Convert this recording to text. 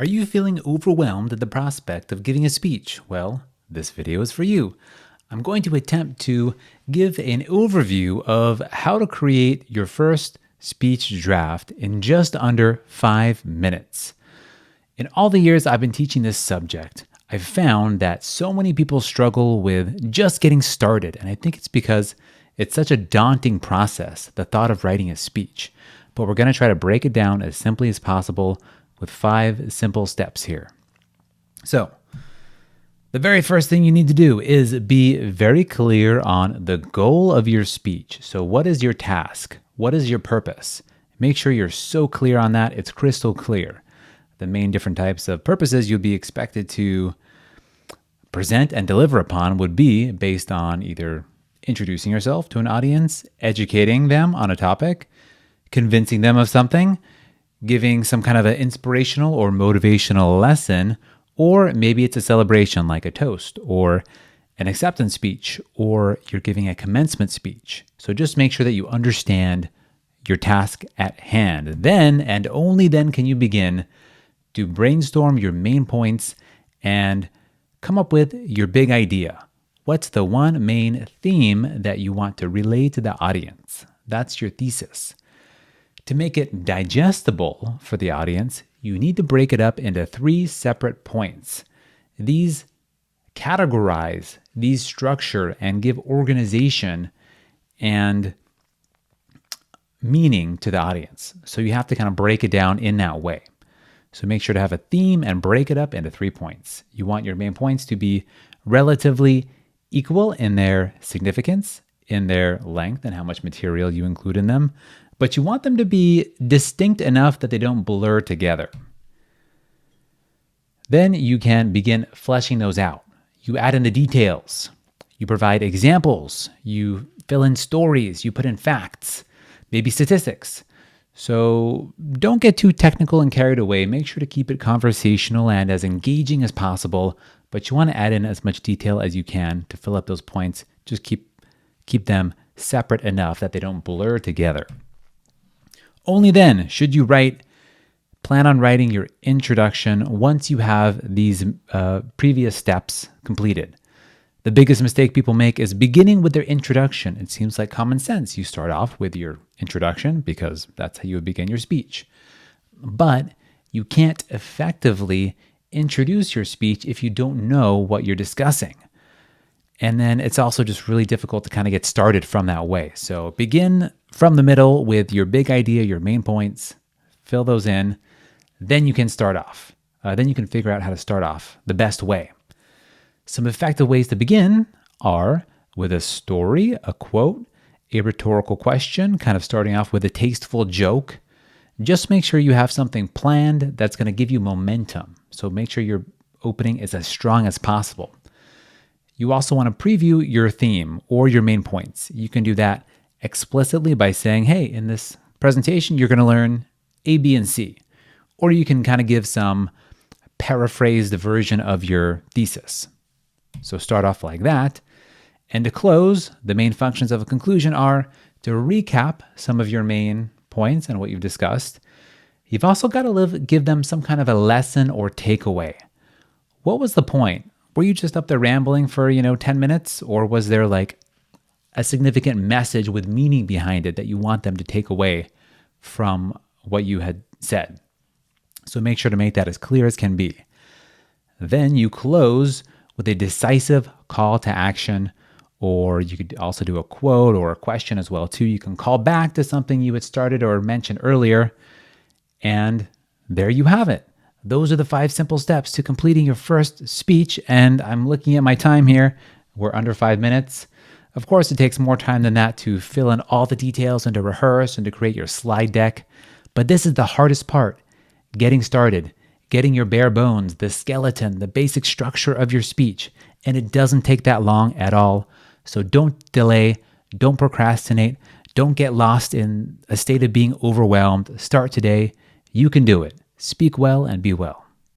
Are you feeling overwhelmed at the prospect of giving a speech? Well, this video is for you. I'm going to attempt to give an overview of how to create your first speech draft in just under 5 minutes. In all the years I've been teaching this subject, I've found that so many people struggle with just getting started, and I think it's because it's such a daunting process, the thought of writing a speech. But we're going to try to break it down as simply as possible with 5 simple steps here. So, the very first thing you need to do is be very clear on the goal of your speech. So, what is your task? What is your purpose? Make sure you're so clear on that, it's crystal clear. The main different types of purposes you'll be expected to present and deliver upon would be based on either introducing yourself to an audience, educating them on a topic, convincing them of something, giving some kind of an inspirational or motivational lesson, or maybe it's a celebration like a toast or an acceptance speech, or you're giving a commencement speech. So just make sure that you understand your task at hand. Then and only then can you begin to brainstorm your main points and come up with your big idea. What's the one main theme that you want to relay to the audience? That's your thesis. To make it digestible for the audience, you need to break it up into 3 separate points. These categorize, these structure, and give organization and meaning to the audience. So you have to kind of break it down in that way. So make sure to have a theme and break it up into 3 points. You want your main points to be relatively equal in their significance, in their length, and how much material you include in them. But you want them to be distinct enough that they don't blur together. Then you can begin fleshing those out. You add in the details. You provide examples. You fill in stories. You put in facts, maybe statistics. So don't get too technical and carried away. Make sure to keep it conversational and as engaging as possible, but you want to add in as much detail as you can to fill up those points. Just keep them separate enough that they don't blur together. Only then should you plan on writing your introduction once you have these previous steps completed. The biggest mistake people make is beginning with their introduction. It seems like common sense. You start off with your introduction because that's how you would begin your speech. But you can't effectively introduce your speech if you don't know what you're discussing. And then it's also just really difficult to kind of get started from that way. So begin from the middle with your big idea, your main points, fill those in. Then you can start off. Then you can figure out how to start off the best way. Some effective ways to begin are with a story, a quote, a rhetorical question, kind of starting off with a tasteful joke. Just make sure you have something planned that's going to give you momentum. So make sure your opening is as strong as possible. You also want to preview your theme or your main points. You can do that explicitly by saying, hey, in this presentation, you're going to learn A, B, and C. Or you can kind of give some paraphrased version of your thesis. So start off like that. And to close, the main functions of a conclusion are to recap some of your main points and what you've discussed. You've also got to give them some kind of a lesson or takeaway. What was the point? Were you just up there rambling for, 10 minutes? Or was there like a significant message with meaning behind it that you want them to take away from what you had said? So make sure to make that as clear as can be. Then you close with a decisive call to action, or you could also do a quote or a question as well too. You can call back to something you had started or mentioned earlier, and there you have it. Those are the 5 simple steps to completing your first speech, and I'm looking at my time here. We're under 5 minutes. Of course, it takes more time than that to fill in all the details and to rehearse and to create your slide deck, but this is the hardest part, getting started. Getting your bare bones, the skeleton, the basic structure of your speech. And it doesn't take that long at all. So don't delay, don't procrastinate, don't get lost in a state of being overwhelmed. Start today. You can do it. Speak well and be well.